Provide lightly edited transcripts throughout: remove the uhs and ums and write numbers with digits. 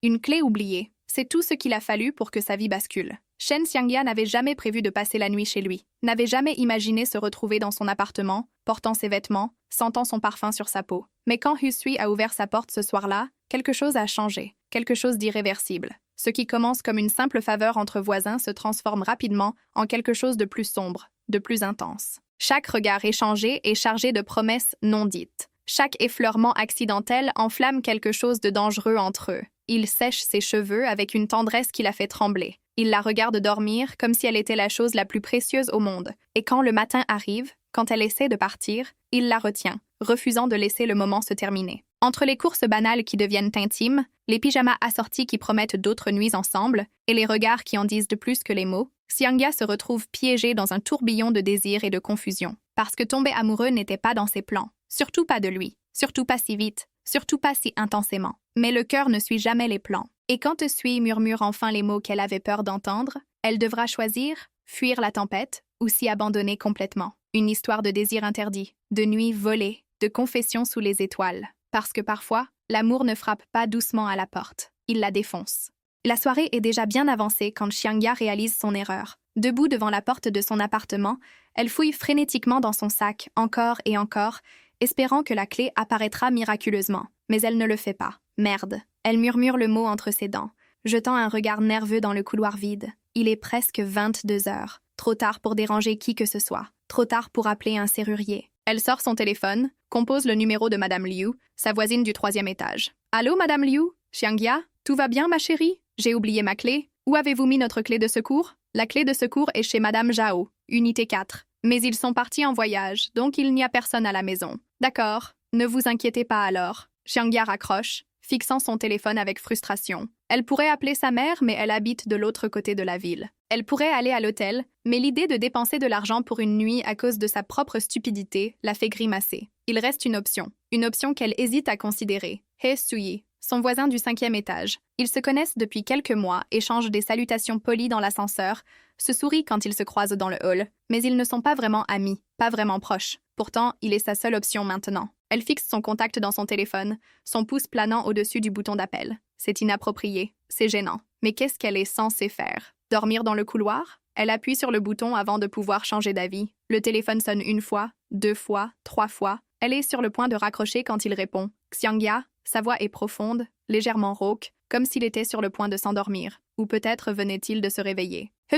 Une clé oubliée. C'est tout ce qu'il a fallu pour que sa vie bascule. Shen Xiangya n'avait jamais prévu de passer la nuit chez lui, n'avait jamais imaginé se retrouver dans son appartement, portant ses vêtements, sentant son parfum sur sa peau. Mais quand Husui a ouvert sa porte ce soir-là, quelque chose a changé, quelque chose d'irréversible. Ce qui commence comme une simple faveur entre voisins se transforme rapidement en quelque chose de plus sombre, de plus intense. Chaque regard échangé est chargé de promesses non dites. Chaque effleurement accidentel enflamme quelque chose de dangereux entre eux. Il sèche ses cheveux avec une tendresse qui la fait trembler. Il la regarde dormir comme si elle était la chose la plus précieuse au monde. Et quand le matin arrive, quand elle essaie de partir, il la retient, refusant de laisser le moment se terminer. Entre les courses banales qui deviennent intimes, les pyjamas assortis qui promettent d'autres nuits ensemble, et les regards qui en disent de plus que les mots, Xiangya se retrouve piégé dans un tourbillon de désir et de confusion. Parce que tomber amoureux n'était pas dans ses plans. Surtout pas de lui. Surtout pas si vite. Surtout pas si intensément. Mais le cœur ne suit jamais les plans. Et quand Husui murmure enfin les mots qu'elle avait peur d'entendre, elle devra choisir, fuir la tempête ou s'y abandonner complètement. Une histoire de désir interdit, de nuits volées, de confessions sous les étoiles. Parce que parfois, l'amour ne frappe pas doucement à la porte. Il la défonce. La soirée est déjà bien avancée quand Xiangya réalise son erreur. Debout devant la porte de son appartement, elle fouille frénétiquement dans son sac, encore et encore, espérant que la clé apparaîtra miraculeusement. Mais elle ne le fait pas. Merde. Elle murmure le mot entre ses dents, jetant un regard nerveux dans le couloir vide. Il est presque 22 heures. Trop tard pour déranger qui que ce soit. Trop tard pour appeler un serrurier. Elle sort son téléphone, compose le numéro de Madame Liu, sa voisine du 3e étage. « Allô, Madame Liu? Xiangya? Tout va bien, ma chérie? J'ai oublié ma clé. Où avez-vous mis notre clé de secours? La clé de secours est chez Madame Zhao, unité 4. Mais ils sont partis en voyage, donc il n'y a personne à la maison. D'accord, ne vous inquiétez pas alors. » Xiangya raccroche, fixant son téléphone avec frustration. Elle pourrait appeler sa mère, mais elle habite de l'autre côté de la ville. Elle pourrait aller à l'hôtel, mais l'idée de dépenser de l'argent pour une nuit à cause de sa propre stupidité la fait grimacer. Il reste une option qu'elle hésite à considérer. Hesui, son voisin du 5e étage. Ils se connaissent depuis quelques mois, échangent des salutations polies dans l'ascenseur, se sourient quand ils se croisent dans le hall, mais ils ne sont pas vraiment amis, pas vraiment proches. Pourtant, il est sa seule option maintenant. Elle fixe son contact dans son téléphone, son pouce planant au-dessus du bouton d'appel. C'est inapproprié, c'est gênant. Mais qu'est-ce qu'elle est censée faire? Dormir dans le couloir? Elle appuie sur le bouton avant de pouvoir changer d'avis. Le téléphone sonne 1 fois, 2 fois, 3 fois. Elle est sur le point de raccrocher quand il répond. Xiangya, sa voix est profonde, légèrement rauque, comme s'il était sur le point de s'endormir. Ou peut-être venait-il de se réveiller. «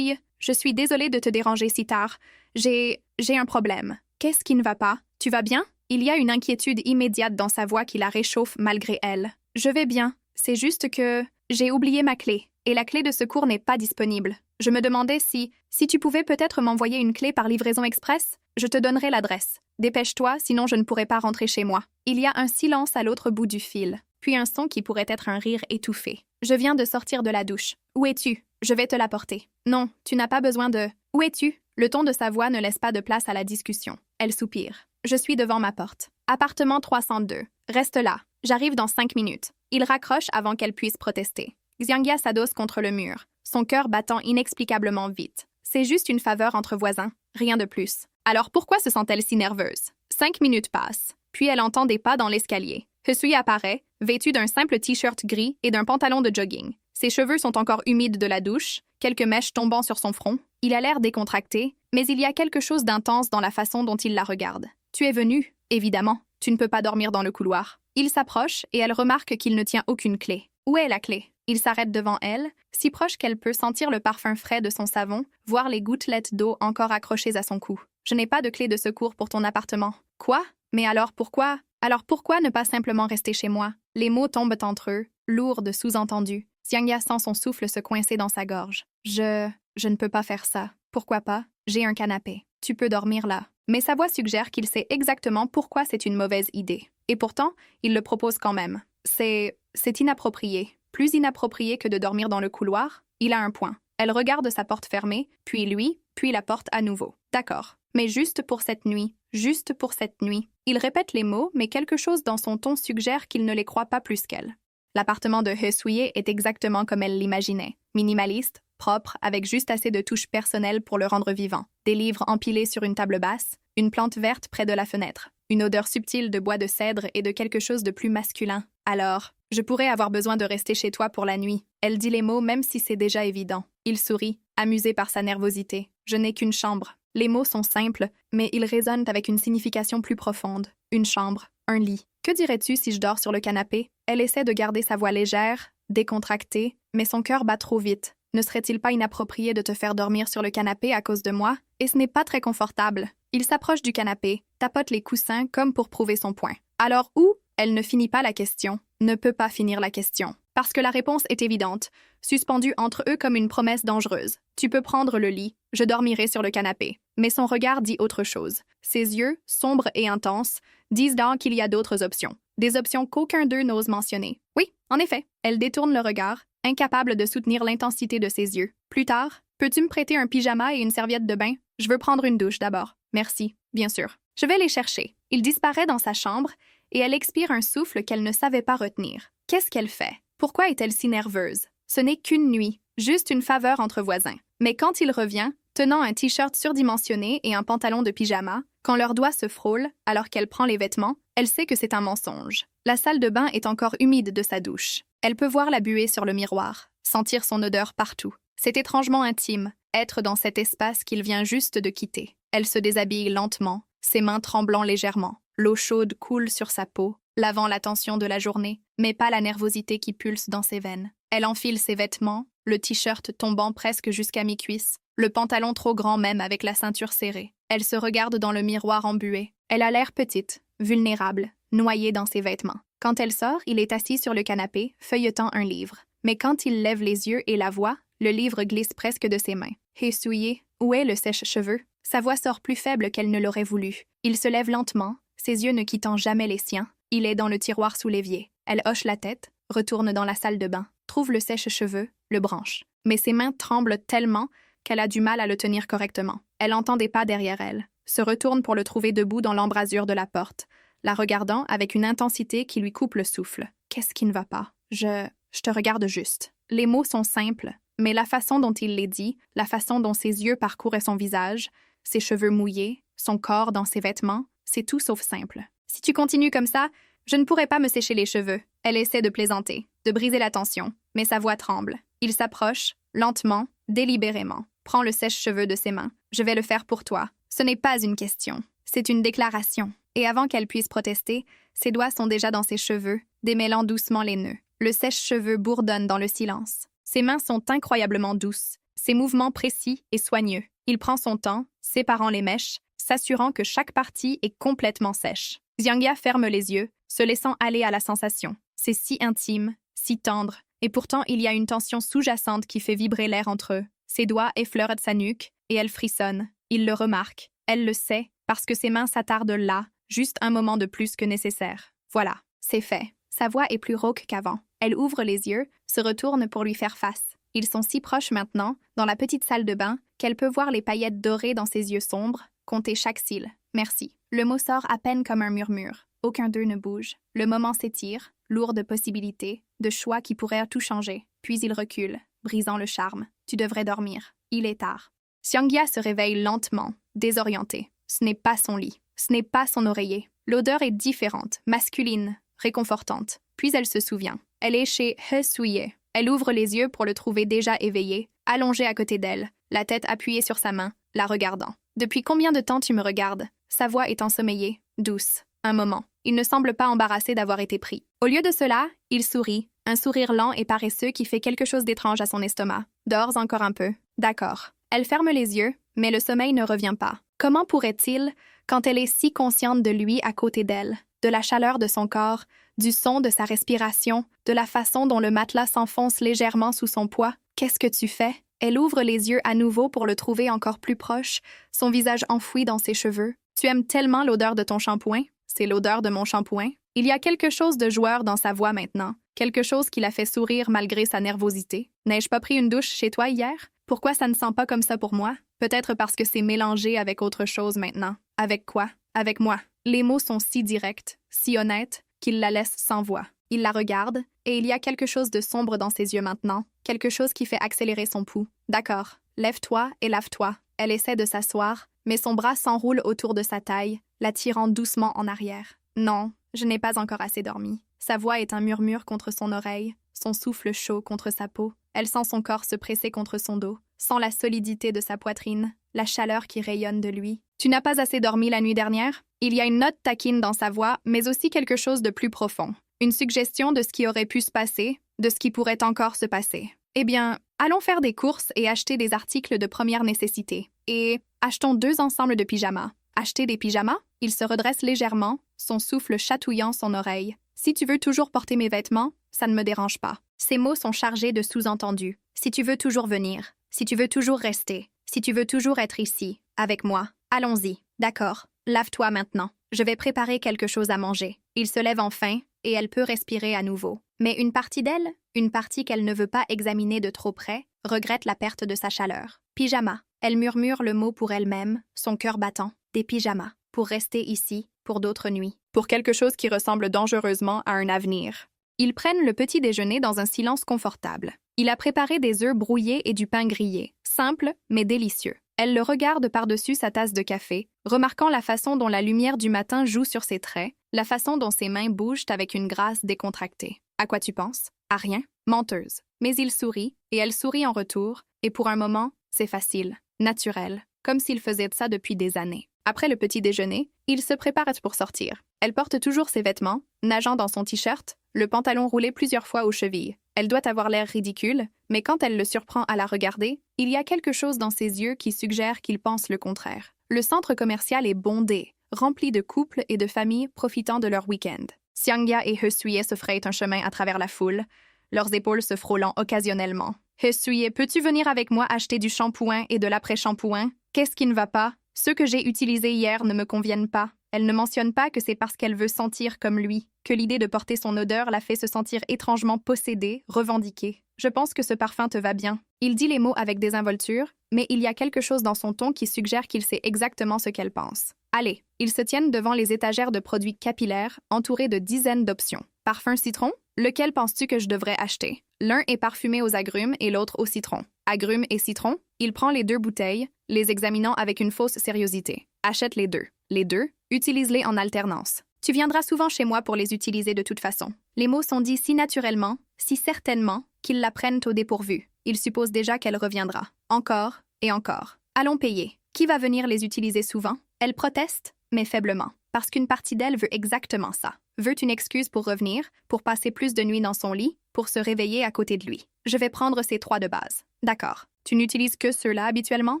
Je suis désolée de te déranger si tard. J'ai un problème. Qu'est-ce qui ne va pas? Tu vas bien? » Il y a une inquiétude immédiate dans sa voix qui la réchauffe malgré elle. « Je vais bien. C'est juste que j'ai oublié ma clé. Et la clé de secours n'est pas disponible. Je me demandais si tu pouvais peut-être m'envoyer une clé par livraison express? Je te donnerai l'adresse. Dépêche-toi, sinon je ne pourrai pas rentrer chez moi. » Il y a un silence à l'autre bout du fil, puis un son qui pourrait être un rire étouffé. « Je viens de sortir de la douche. Où es-tu? Je vais te l'apporter. »« Non, tu n'as pas besoin de... »« Où es-tu? » Le ton de sa voix ne laisse pas de place à la discussion. Elle soupire. « Je suis devant ma porte. Appartement 302. Reste là. J'arrive dans 5 minutes. » Il raccroche avant qu'elle puisse protester. Xiangya s'adosse contre le mur, son cœur battant inexplicablement vite. C'est juste une faveur entre voisins, rien de plus. Alors pourquoi se sent-elle si nerveuse? 5 minutes passent, puis elle entend des pas dans l'escalier. Husui apparaît, vêtu d'un simple t-shirt gris et d'un pantalon de jogging. Ses cheveux sont encore humides de la douche, quelques mèches tombant sur son front. Il a l'air décontracté, mais il y a quelque chose d'intense dans la façon dont il la regarde. « Tu es venue, évidemment. Tu ne peux pas dormir dans le couloir. » Il s'approche et elle remarque qu'il ne tient aucune clé. Où est la clé? Il s'arrête devant elle, si proche qu'elle peut sentir le parfum frais de son savon, voir les gouttelettes d'eau encore accrochées à son cou. « Je n'ai pas de clé de secours pour ton appartement. »« Quoi? Mais alors pourquoi ne pas simplement rester chez moi? » Les mots tombent entre eux, lourds de sous-entendus. Xiangya sent son souffle se coincer dans sa gorge. « Je ne peux pas faire ça. Pourquoi pas? J'ai un canapé. Tu peux dormir là. » Mais sa voix suggère qu'il sait exactement pourquoi c'est une mauvaise idée. Et pourtant, il le propose quand même. C'est inapproprié. Plus inapproprié que de dormir dans le couloir. Il a un point. Elle regarde sa porte fermée, puis lui, puis la porte à nouveau. D'accord. Mais juste pour cette nuit. Juste pour cette nuit. Il répète les mots, mais quelque chose dans son ton suggère qu'il ne les croit pas plus qu'elle. L'appartement de Hesui est exactement comme elle l'imaginait. Minimaliste, propre, avec juste assez de touches personnelles pour le rendre vivant. Des livres empilés sur une table basse, une plante verte près de la fenêtre, une odeur subtile de bois de cèdre et de quelque chose de plus masculin. Alors, Je pourrais avoir besoin de rester chez toi pour la nuit. Elle dit les mots même si c'est déjà évident. Il sourit, amusé par sa nervosité. Je n'ai qu'une chambre. Les mots sont simples, mais ils résonnent avec une signification plus profonde. Une chambre, un lit. Que dirais-tu si je dors sur le canapé? Elle essaie de garder sa voix légère, décontractée, mais son cœur bat trop vite. Ne serait-il pas inapproprié de te faire dormir sur le canapé à cause de moi? Et ce n'est pas très confortable. Il s'approche du canapé, tapote les coussins comme pour prouver son point. Alors où? Elle ne finit pas la question, ne peut pas finir la question. Parce que la réponse est évidente, suspendue entre eux comme une promesse dangereuse. Tu peux prendre le lit, je dormirai sur le canapé. Mais son regard dit autre chose. Ses yeux, sombres et intenses, disent donc qu'il y a d'autres options. Des options qu'aucun d'eux n'ose mentionner. Oui, en effet. Elle détourne le regard, incapable de soutenir l'intensité de ses yeux. Plus tard, peux-tu me prêter un pyjama et une serviette de bain? Je veux prendre une douche d'abord. Merci, bien sûr. Je vais les chercher. Il disparaît dans sa chambre et elle expire un souffle qu'elle ne savait pas retenir. Qu'est-ce qu'elle fait? Pourquoi est-elle si nerveuse? Ce n'est qu'une nuit, juste une faveur entre voisins. Mais quand il revient, tenant un t-shirt surdimensionné et un pantalon de pyjama, quand leurs doigts se frôlent alors qu'elle prend les vêtements, elle sait que c'est un mensonge. La salle de bain est encore humide de sa douche. Elle peut voir la buée sur le miroir, sentir son odeur partout. C'est étrangement intime, être dans cet espace qu'il vient juste de quitter. Elle se déshabille lentement, ses mains tremblant légèrement. L'eau chaude coule sur sa peau, lavant la tension de la journée, mais pas la nervosité qui pulse dans ses veines. Elle enfile ses vêtements, le t-shirt tombant presque jusqu'à mi-cuisse, le pantalon trop grand même avec la ceinture serrée. Elle se regarde dans le miroir embué. Elle a l'air petite, vulnérable, noyée dans ses vêtements. Quand elle sort, il est assis sur le canapé, feuilletant un livre. Mais quand il lève les yeux et la voit, le livre glisse presque de ses mains. « Hé, souillé, où est le sèche-cheveux » Sa voix sort plus faible qu'elle ne l'aurait voulu. Il se lève lentement, ses yeux ne quittant jamais les siens. Il est dans le tiroir sous l'évier. Elle hoche la tête, retourne dans la salle de bain, trouve le sèche-cheveux, le branche. Mais ses mains tremblent tellement qu'elle a du mal à le tenir correctement. Elle entend des pas derrière elle, se retourne pour le trouver debout dans l'embrasure de la porte, la regardant avec une intensité qui lui coupe le souffle. Qu'est-ce qui ne va pas? Je te regarde juste. Les mots sont simples, mais la façon dont il les dit, la façon dont ses yeux parcouraient son visage, ses cheveux mouillés, son corps dans ses vêtements, c'est tout sauf simple. Si tu continues comme ça, je ne pourrai pas me sécher les cheveux. Elle essaie de plaisanter, de briser la tension, mais sa voix tremble. Il s'approche, lentement, délibérément, prend le sèche-cheveux de ses mains. Je vais le faire pour toi. Ce n'est pas une question, c'est une déclaration. Et avant qu'elle puisse protester, ses doigts sont déjà dans ses cheveux, démêlant doucement les nœuds. Le sèche-cheveux bourdonne dans le silence. Ses mains sont incroyablement douces, ses mouvements précis et soigneux. Il prend son temps, séparant les mèches, s'assurant que chaque partie est complètement sèche. Xiangya ferme les yeux, se laissant aller à la sensation. C'est si intime, si tendre, et pourtant il y a une tension sous-jacente qui fait vibrer l'air entre eux. Ses doigts effleurent sa nuque, et elle frissonne. Il le remarque. Elle le sait, parce que ses mains s'attardent là, juste un moment de plus que nécessaire. Voilà, c'est fait. Sa voix est plus rauque qu'avant. Elle ouvre les yeux, se retourne pour lui faire face. Ils sont si proches maintenant, dans la petite salle de bain, qu'elle peut voir les paillettes dorées dans ses yeux sombres, compter chaque cil. Merci. Le mot sort à peine comme un murmure. Aucun d'eux ne bouge. Le moment s'étire, lourd de possibilités, de choix qui pourraient tout changer. Puis il recule, brisant le charme. Tu devrais dormir. Il est tard. Xiangya se réveille lentement, désorientée. Ce n'est pas son lit. Ce n'est pas son oreiller. L'odeur est différente, masculine, réconfortante. Puis elle se souvient. Elle est chez He Souye. Elle ouvre les yeux pour le trouver déjà éveillé, allongé à côté d'elle, la tête appuyée sur sa main, la regardant. « Depuis combien de temps tu me regardes ?» Sa voix est ensommeillée, douce. Un moment. Il ne semble pas embarrassé d'avoir été pris. Au lieu de cela, il sourit, un sourire lent et paresseux qui fait quelque chose d'étrange à son estomac. « Dors encore un peu. » D'accord. Elle ferme les yeux, mais le sommeil ne revient pas. Comment pourrait-il, quand elle est si consciente de lui à côté d'elle, de la chaleur de son corps, du son de sa respiration, de la façon dont le matelas s'enfonce légèrement sous son poids? Qu'est-ce que tu fais? Elle ouvre les yeux à nouveau pour le trouver encore plus proche, son visage enfoui dans ses cheveux. Tu aimes tellement l'odeur de ton shampoing? C'est l'odeur de mon shampoing. Il y a quelque chose de joueur dans sa voix maintenant, quelque chose qui la fait sourire malgré sa nervosité. N'ai-je pas pris une douche chez toi hier? Pourquoi ça ne sent pas comme ça pour moi? Peut-être parce que c'est mélangé avec autre chose maintenant. Avec quoi? Avec moi. Les mots sont si directs, si honnêtes, qu'il la laisse sans voix. Il la regarde, et il y a quelque chose de sombre dans ses yeux maintenant, quelque chose qui fait accélérer son pouls. D'accord, lève-toi et lave-toi. Elle essaie de s'asseoir, mais son bras s'enroule autour de sa taille, la tirant doucement en arrière. Non, je n'ai pas encore assez dormi. Sa voix est un murmure contre son oreille, son souffle chaud contre sa peau. Elle sent son corps se presser contre son dos, sent la solidité de sa poitrine, la chaleur qui rayonne de lui. Tu n'as pas assez dormi la nuit dernière? Il y a une note taquine dans sa voix, mais aussi quelque chose de plus profond. Une suggestion de ce qui aurait pu se passer, de ce qui pourrait encore se passer. Eh bien, allons faire des courses et acheter des articles de première nécessité. Et achetons 2 ensembles de pyjamas. Acheter des pyjamas? Il se redresse légèrement, son souffle chatouillant son oreille. Si tu veux toujours porter mes vêtements, ça ne me dérange pas. Ces mots sont chargés de sous-entendus. Si tu veux toujours venir, si tu veux toujours rester, si tu veux toujours être ici, avec moi, allons-y. D'accord, lave-toi maintenant. Je vais préparer quelque chose à manger. Il se lève enfin, et elle peut respirer à nouveau. Mais une partie d'elle, une partie qu'elle ne veut pas examiner de trop près, regrette la perte de sa chaleur. Pyjama. Elle murmure le mot pour elle-même, son cœur battant. Des pyjamas. Pour rester ici, pour d'autres nuits. Pour quelque chose qui ressemble dangereusement à un avenir. Ils prennent le petit déjeuner dans un silence confortable. Il a préparé des œufs brouillés et du pain grillé. Simple, mais délicieux. Elle le regarde par-dessus sa tasse de café, remarquant la façon dont la lumière du matin joue sur ses traits, la façon dont ses mains bougent avec une grâce décontractée. À quoi tu penses? À rien? Menteuse. Mais il sourit, et elle sourit en retour, et pour un moment, c'est facile, naturel, comme s'il faisait de ça depuis des années. Après le petit déjeuner, il se prépare pour sortir. Elle porte toujours ses vêtements, nageant dans son t-shirt, le pantalon roulé plusieurs fois aux chevilles. Elle doit avoir l'air ridicule, mais quand elle le surprend à la regarder, il y a quelque chose dans ses yeux qui suggère qu'il pense le contraire. Le centre commercial est bondé, rempli de couples et de familles profitant de leur week-end. Xiangya et He se frayent un chemin à travers la foule, leurs épaules se frôlant occasionnellement. He, peux-tu venir avec moi acheter du shampoing et de l'après-shampoing? Qu'est-ce qui ne va pas? Ceux que j'ai utilisés hier ne me conviennent pas. Elle ne mentionne pas que c'est parce qu'elle veut sentir comme lui, que l'idée de porter son odeur la fait se sentir étrangement possédée, revendiquée. Je pense que ce parfum te va bien. Il dit les mots avec désinvolture, mais il y a quelque chose dans son ton qui suggère qu'il sait exactement ce qu'elle pense. Allez, ils se tiennent devant les étagères de produits capillaires, entourés de dizaines d'options. Parfum citron? Lequel penses-tu que je devrais acheter? L'un est parfumé aux agrumes et l'autre au citron. Agrumes et citron? Il prend les 2 bouteilles, les examinant avec une fausse sériosité. Achète les 2. Les 2, utilise-les en alternance. Tu viendras souvent chez moi pour les utiliser de toute façon. Les mots sont dits si naturellement, si certainement, qu'ils la prennent au dépourvu. Il suppose déjà qu'elle reviendra. Encore et encore. Allons payer. Qui va venir les utiliser souvent? Elle proteste, mais faiblement. Parce qu'une partie d'elle veut exactement ça. Veut une excuse pour revenir, pour passer plus de nuits dans son lit, pour se réveiller à côté de lui. Je vais prendre ces 3 de base. D'accord. Tu n'utilises que ceux-là habituellement?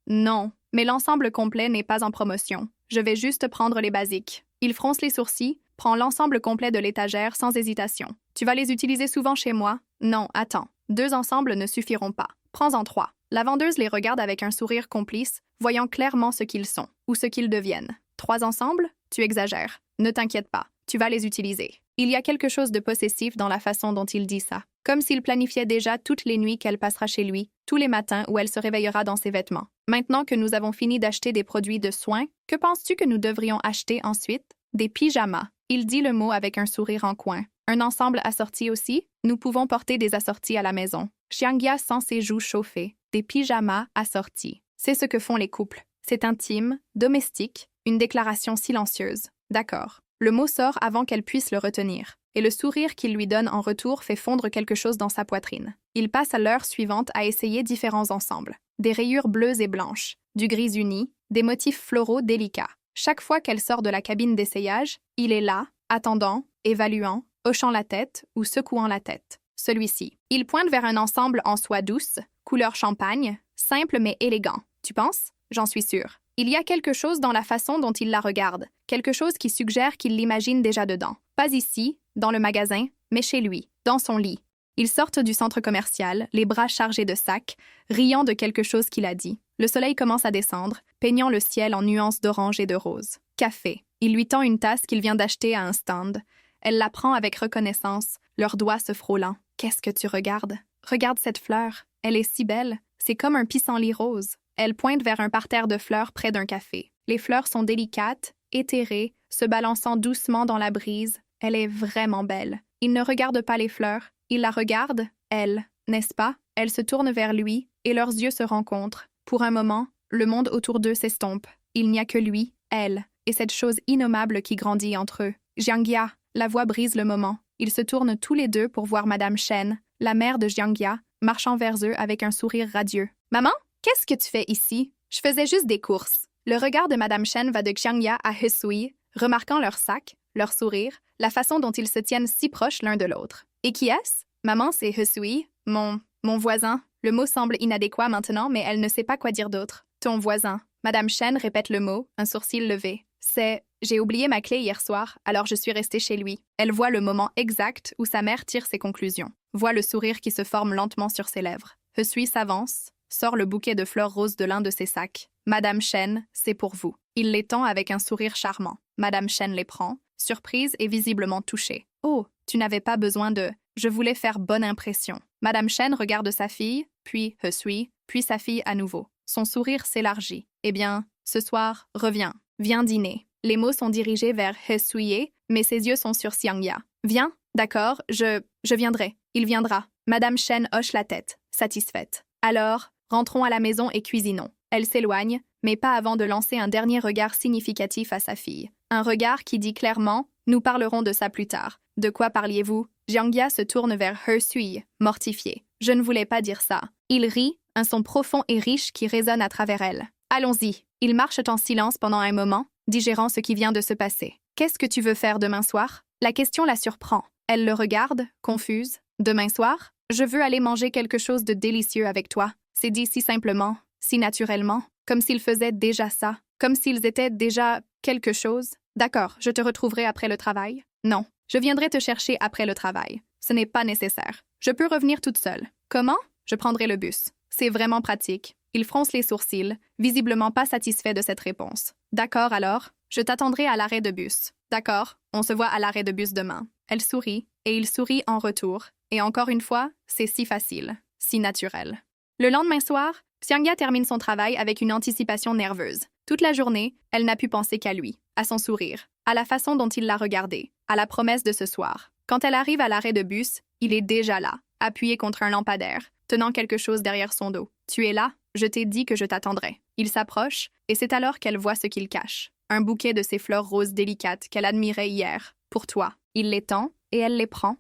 Non, mais l'ensemble complet n'est pas en promotion. Je vais juste prendre les basiques. Il fronce les sourcils, prend l'ensemble complet de l'étagère sans hésitation. Tu vas les utiliser souvent chez moi? Non, attends. 2 ensembles ne suffiront pas. Prends-en 3. La vendeuse les regarde avec un sourire complice, voyant clairement ce qu'ils sont, ou ce qu'ils deviennent. 3 ensembles? Tu exagères. Ne t'inquiète pas. Tu vas les utiliser. Il y a quelque chose de possessif dans la façon dont il dit ça. Comme s'il planifiait déjà toutes les nuits qu'elle passera chez lui, tous les matins où elle se réveillera dans ses vêtements. Maintenant que nous avons fini d'acheter des produits de soins, que penses-tu que nous devrions acheter ensuite? Des pyjamas. Il dit le mot avec un sourire en coin. Un ensemble assorti aussi? Nous pouvons porter des assortis à la maison. Xiangya sent ses joues chauffer. Des pyjamas assortis. C'est ce que font les couples. C'est intime, domestique, une déclaration silencieuse. D'accord. Le mot sort avant qu'elle puisse le retenir, et le sourire qu'il lui donne en retour fait fondre quelque chose dans sa poitrine. Il passe à l'heure suivante à essayer différents ensembles. Des rayures bleues et blanches, du gris uni, des motifs floraux délicats. Chaque fois qu'elle sort de la cabine d'essayage, il est là, attendant, évaluant, hochant la tête ou secouant la tête. Celui-ci. Il pointe vers un ensemble en soie douce, couleur champagne, simple mais élégant. Tu penses? J'en suis sûre. Il y a quelque chose dans la façon dont il la regarde, quelque chose qui suggère qu'il l'imagine déjà dedans. Pas ici, dans le magasin, mais chez lui, dans son lit. Ils sortent du centre commercial, les bras chargés de sacs, riant de quelque chose qu'il a dit. Le soleil commence à descendre, peignant le ciel en nuances d'orange et de rose. Café. Il lui tend une tasse qu'il vient d'acheter à un stand. Elle la prend avec reconnaissance, leurs doigts se frôlant. Qu'est-ce que tu regardes? Regarde cette fleur. Elle est si belle. C'est comme un pissenlit rose. Elle pointe vers un parterre de fleurs près d'un café. Les fleurs sont délicates, éthérées, se balançant doucement dans la brise. Elle est vraiment belle. Il ne regarde pas les fleurs. Il la regarde, elle, n'est-ce pas? Elle se tourne vers lui, et leurs yeux se rencontrent. Pour un moment, le monde autour d'eux s'estompe. Il n'y a que lui, elle, et cette chose innommable qui grandit entre eux. Xiangya, la voix brise le moment. Ils se tournent tous les deux pour voir Madame Chen, la mère de Jiangya, marchant vers eux avec un sourire radieux. « Maman, qu'est-ce que tu fais ici? Je faisais juste des courses. » Le regard de Madame Chen va de Xiangya à He Sui, remarquant leur sac, leur sourire, la façon dont ils se tiennent si proches l'un de l'autre. « Et qui est-ce? » Maman, c'est He Sui, mon voisin. Le mot semble inadéquat maintenant, mais elle ne sait pas quoi dire d'autre. Ton voisin. Madame Chen répète le mot, un sourcil levé. C'est « J'ai oublié ma clé hier soir, alors je suis restée chez lui. » Elle voit le moment exact où sa mère tire ses conclusions. Voit le sourire qui se forme lentement sur ses lèvres. He Sui s'avance, sort le bouquet de fleurs roses de l'un de ses sacs. « Madame Chen, c'est pour vous. » Il les tend avec un sourire charmant. Madame Chen les prend, surprise et visiblement touchée. « Oh, tu n'avais pas besoin de... Je voulais faire bonne impression. » Madame Chen regarde sa fille, puis He Sui, puis sa fille à nouveau. Son sourire s'élargit. « Eh bien, ce soir, reviens. Viens dîner. » Les mots sont dirigés vers He Sui, mais ses yeux sont sur Xiangya. « Viens, d'accord, je viendrai. Il viendra. » Madame Chen hoche la tête, satisfaite. « Alors, rentrons à la maison et cuisinons. » Elle s'éloigne, mais pas avant de lancer un dernier regard significatif à sa fille. Un regard qui dit clairement « Nous parlerons de ça plus tard. » « De quoi parliez-vous » Jiangya se tourne vers He Sui, mortifié. « Je ne voulais pas dire ça. » Il rit, un son profond et riche qui résonne à travers elle. « Allons-y. » Ils marchent en silence pendant un moment, digérant ce qui vient de se passer. « Qu'est-ce que tu veux faire demain soir ?» La question la surprend. Elle le regarde, confuse. « Demain soir ? Je veux aller manger quelque chose de délicieux avec toi. » C'est dit si simplement, si naturellement, comme s'ils faisaient déjà ça, comme s'ils étaient déjà quelque chose. « D'accord, je te retrouverai après le travail. » « Non. Je viendrai te chercher après le travail. Ce n'est pas nécessaire. Je peux revenir toute seule. Comment? Je prendrai le bus. C'est vraiment pratique. » Il fronce les sourcils, visiblement pas satisfait de cette réponse. « D'accord alors, je t'attendrai à l'arrêt de bus. » « D'accord, on se voit à l'arrêt de bus demain. » Elle sourit, et il sourit en retour. Et encore une fois, c'est si facile, si naturel. Le lendemain soir, Xiangya termine son travail avec une anticipation nerveuse. Toute la journée, elle n'a pu penser qu'à lui, à son sourire, à la façon dont il l'a regardé, à la promesse de ce soir. Quand elle arrive à l'arrêt de bus, il est déjà là, appuyé contre un lampadaire, tenant quelque chose derrière son dos. « Tu es là? Je t'ai dit que je t'attendrai. » Il s'approche, et c'est alors qu'elle voit ce qu'il cache. Un bouquet de ces fleurs roses délicates qu'elle admirait hier. « Pour toi. » Il les tend, et elle les prend,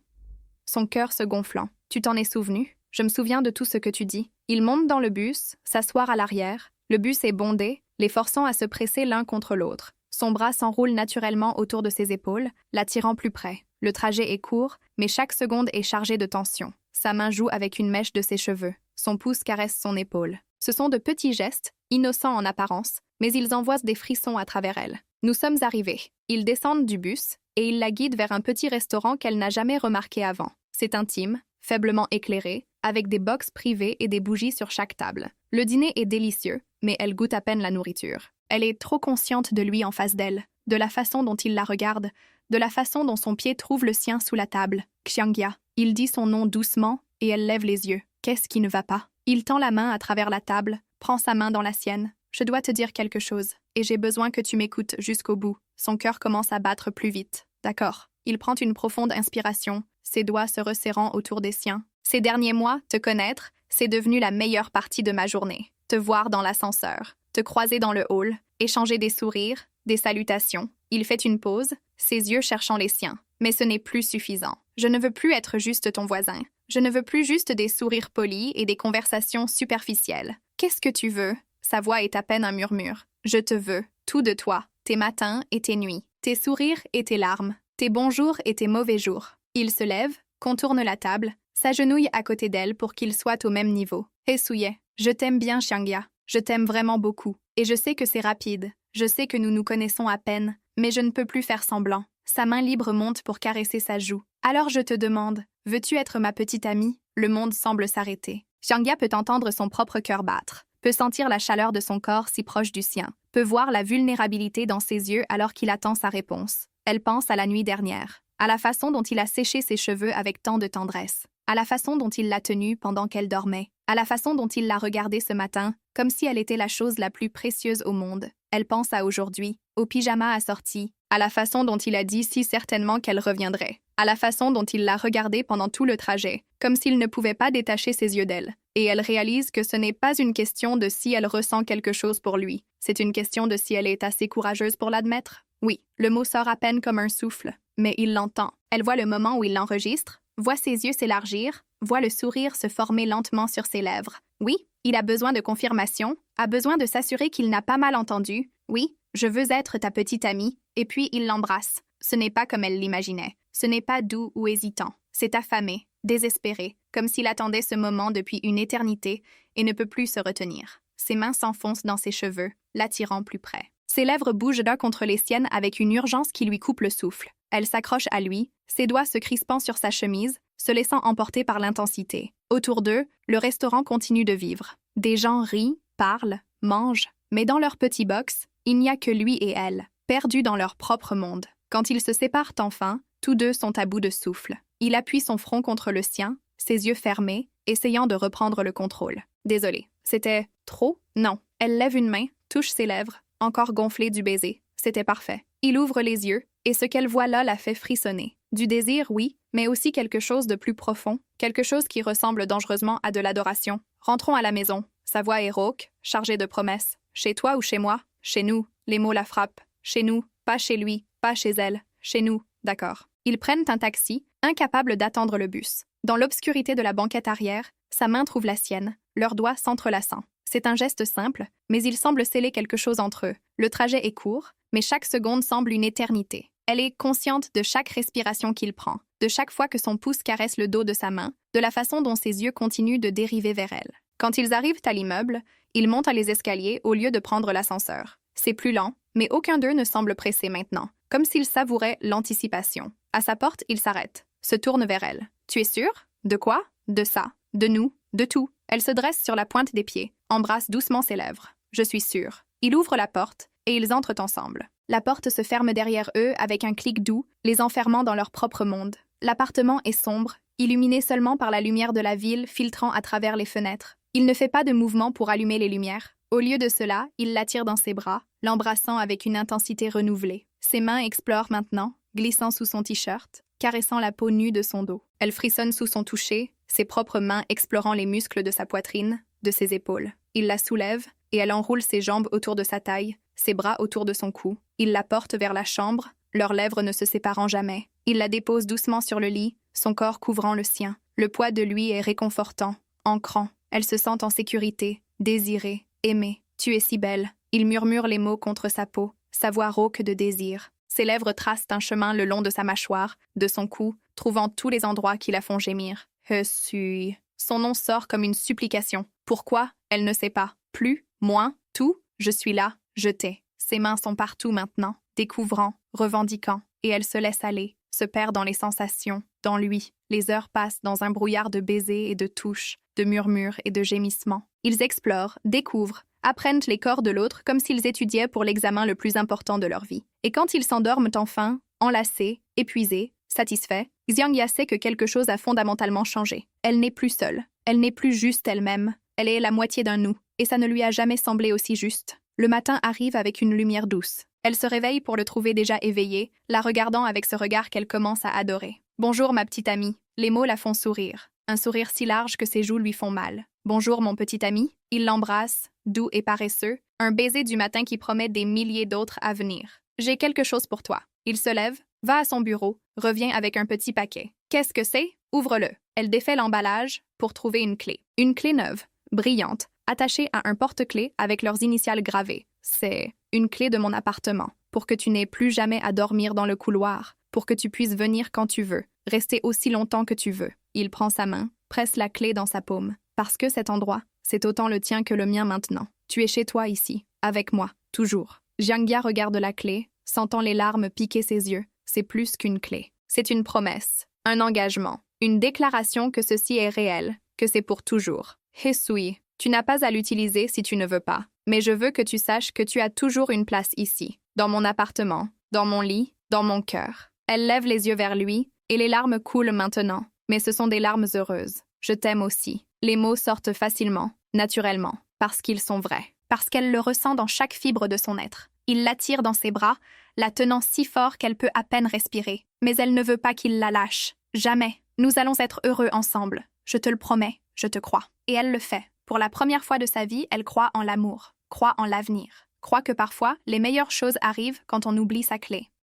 son cœur se gonflant. « Tu t'en es souvenu? Je me souviens de tout ce que tu dis. » Ils montent dans le bus, s'asseoir à l'arrière. Le bus est bondé, les forçant à se presser l'un contre l'autre. Son bras s'enroule naturellement autour de ses épaules, l'attirant plus près. Le trajet est court, mais chaque seconde est chargée de tension. Sa main joue avec une mèche de ses cheveux. Son pouce caresse son épaule. Ce sont de petits gestes, innocents en apparence, mais ils envoient des frissons à travers elle. Nous sommes arrivés. Ils descendent du bus, et il la guide vers un petit restaurant qu'elle n'a jamais remarqué avant. C'est intime, faiblement éclairé, avec des box privées et des bougies sur chaque table. Le dîner est délicieux, mais elle goûte à peine la nourriture. Elle est trop consciente de lui en face d'elle, de la façon dont il la regarde, de la façon dont son pied trouve le sien sous la table. Xiangya. Il dit son nom doucement, et elle lève les yeux. Qu'est-ce qui ne va pas? Il tend la main à travers la table, prend sa main dans la sienne. Je dois te dire quelque chose, et j'ai besoin que tu m'écoutes jusqu'au bout. Son cœur commence à battre plus vite. D'accord. Il prend une profonde inspiration, ses doigts se resserrant autour des siens. Ces derniers mois, te connaître, c'est devenu la meilleure partie de ma journée. Te voir dans l'ascenseur, te croiser dans le hall, échanger des sourires, des salutations. Il fait une pause, ses yeux cherchant les siens. Mais ce n'est plus suffisant. Je ne veux plus être juste ton voisin. Je ne veux plus juste des sourires polis et des conversations superficielles. Qu'est-ce que tu veux? Sa voix est à peine un murmure. Je te veux, tout de toi, tes matins et tes nuits, tes sourires et tes larmes, tes bons jours et tes mauvais jours. Il se lève, contourne la table, s'agenouille à côté d'elle pour qu'ils soient au même niveau. He Sui, je t'aime bien, Xiangya. Je t'aime vraiment beaucoup. Et je sais que c'est rapide. Je sais que nous nous connaissons à peine, mais je ne peux plus faire semblant. Sa main libre monte pour caresser sa joue. Alors je te demande, veux-tu être ma petite amie? Le monde semble s'arrêter. Xiangya peut entendre son propre cœur battre, peut sentir la chaleur de son corps si proche du sien, peut voir la vulnérabilité dans ses yeux alors qu'il attend sa réponse. Elle pense à la nuit dernière, à la façon dont il a séché ses cheveux avec tant de tendresse, à la façon dont il l'a tenue pendant qu'elle dormait, à la façon dont il l'a regardée ce matin, comme si elle était la chose la plus précieuse au monde. Elle pense à aujourd'hui, au pyjama assorti, à la façon dont il a dit si certainement qu'elle reviendrait, à la façon dont il l'a regardée pendant tout le trajet, comme s'il ne pouvait pas détacher ses yeux d'elle. Et elle réalise que ce n'est pas une question de si elle ressent quelque chose pour lui, c'est une question de si elle est assez courageuse pour l'admettre. Oui, le mot sort à peine comme un souffle. mais il l'entend. Elle voit le moment où il l'enregistre, voit ses yeux s'élargir, voit le sourire se former lentement sur ses lèvres. Oui, il a besoin de confirmation, a besoin de s'assurer qu'il n'a pas mal entendu. Oui, je veux être ta petite amie, et puis il l'embrasse. Ce n'est pas comme elle l'imaginait. Ce n'est pas doux ou hésitant. C'est affamé, désespéré, comme s'il attendait ce moment depuis une éternité et ne peut plus se retenir. Ses mains s'enfoncent dans ses cheveux, l'attirant plus près. Ses lèvres bougent d'un contre les siennes avec une urgence qui lui coupe le souffle. Elle s'accroche à lui, ses doigts se crispant sur sa chemise, se laissant emporter par l'intensité. Autour d'eux, le restaurant continue de vivre. Des gens rient, parlent, mangent, mais dans leur petit box, il n'y a que lui et elle, perdus dans leur propre monde. Quand ils se séparent enfin, tous deux sont à bout de souffle. Il appuie son front contre le sien, ses yeux fermés, essayant de reprendre le contrôle. Désolé, c'était trop? Non. Elle lève une main, touche ses lèvres, encore gonflées du baiser. C'était parfait. Il ouvre les yeux, et ce qu'elle voit là la fait frissonner. Du désir, oui, mais aussi quelque chose de plus profond, quelque chose qui ressemble dangereusement à de l'adoration. Rentrons à la maison. Sa voix est rauque, chargée de promesses. Chez toi ou chez moi? Chez nous. Les mots la frappent. Chez nous, pas chez lui, pas chez elle. Chez nous, d'accord. Ils prennent un taxi, incapables d'attendre le bus. Dans l'obscurité de la banquette arrière, sa main trouve la sienne, leurs doigts s'entrelaçant. C'est un geste simple, mais il semble sceller quelque chose entre eux. Le trajet est court, mais chaque seconde semble une éternité. Elle est consciente de chaque respiration qu'il prend, de chaque fois que son pouce caresse le dos de sa main, de la façon dont ses yeux continuent de dériver vers elle. Quand ils arrivent à l'immeuble, ils montent les escaliers au lieu de prendre l'ascenseur. C'est plus lent, mais aucun d'eux ne semble pressé maintenant, comme s'il savourait l'anticipation. À sa porte, il s'arrête, se tourne vers elle. « Tu es sûre? De quoi? De ça. De nous. De tout. » Elle se dresse sur la pointe des pieds, embrasse doucement ses lèvres. « Je suis sûre. » Il ouvre la porte, et ils entrent ensemble. La porte se ferme derrière eux avec un clic doux, les enfermant dans leur propre monde. L'appartement est sombre, illuminé seulement par la lumière de la ville filtrant à travers les fenêtres. Il ne fait pas de mouvement pour allumer les lumières. Au lieu de cela, il l'attire dans ses bras, l'embrassant avec une intensité renouvelée. Ses mains explorent maintenant, glissant sous son t-shirt, caressant la peau nue de son dos. Elle frissonne sous son toucher, ses propres mains explorant les muscles de sa poitrine, de ses épaules. Il la soulève, et elle enroule ses jambes autour de sa taille, ses bras autour de son cou. Il la porte vers la chambre, leurs lèvres ne se séparant jamais. Il la dépose doucement sur le lit, son corps couvrant le sien. Le poids de lui est réconfortant, ancrant. Elle se sent en sécurité, désirée, aimée. « Tu es si belle. » Il murmure les mots contre sa peau, sa voix rauque de désir. Ses lèvres tracent un chemin le long de sa mâchoire, de son cou, trouvant tous les endroits qui la font gémir. « Je suis... » Son nom sort comme une supplication. Pourquoi? Elle ne sait pas. Plus? Moins? Tout? Je suis là. Je t'ai. Ses mains sont partout maintenant, découvrant, revendiquant, et elle se laisse aller, se perd dans les sensations, dans lui. Les heures passent dans un brouillard de baisers et de touches, de murmures et de gémissements. Ils explorent, découvrent, apprennent les corps de l'autre comme s'ils étudiaient pour l'examen le plus important de leur vie. Et quand ils s'endorment enfin, enlacés, épuisés, satisfaits, Xiangya sait que quelque chose a fondamentalement changé. Elle n'est plus seule, elle n'est plus juste elle-même, elle est la moitié d'un nous, et ça ne lui a jamais semblé aussi juste. Le matin arrive avec une lumière douce. Elle se réveille pour le trouver déjà éveillé, la regardant avec ce regard qu'elle commence à adorer. « Bonjour, ma petite amie. » Les mots la font sourire. Un sourire si large que ses joues lui font mal. « Bonjour, mon petit ami. » Il l'embrasse, doux et paresseux, un baiser du matin qui promet des milliers d'autres à venir. « J'ai quelque chose pour toi. » Il se lève, va à son bureau, revient avec un petit paquet. « Qu'est-ce que c'est? Ouvre-le. » Elle défait l'emballage pour trouver une clé. Une clé neuve, brillante, attachée à un porte-clés avec leurs initiales gravées. C'est une clé de mon appartement, pour que tu n'aies plus jamais à dormir dans le couloir, pour que tu puisses venir quand tu veux, rester aussi longtemps que tu veux. Il prend sa main, presse la clé dans sa paume. Parce que cet endroit, c'est autant le tien que le mien maintenant. Tu es chez toi ici, avec moi, toujours. Xiangya regarde la clé, sentant les larmes piquer ses yeux. C'est plus qu'une clé. C'est une promesse, un engagement, une déclaration que ceci est réel, que c'est pour toujours. Hisui. Tu n'as pas à l'utiliser si tu ne veux pas, mais je veux que tu saches que tu as toujours une place ici, dans mon appartement, dans mon lit, dans mon cœur. Elle lève les yeux vers lui, et les larmes coulent maintenant, mais ce sont des larmes heureuses. Je t'aime aussi. Les mots sortent facilement, naturellement, parce qu'ils sont vrais, parce qu'elle le ressent dans chaque fibre de son être. Il l'attire dans ses bras, la tenant si fort qu'elle peut à peine respirer. Mais elle ne veut pas qu'il la lâche. Jamais. Nous allons être heureux ensemble. Je te le promets, je te crois. Et elle le fait. Pour la première fois de sa vie, elle croit en l'amour, croit en l'avenir, croit que parfois, les meilleures choses arrivent quand on oublie sa clé.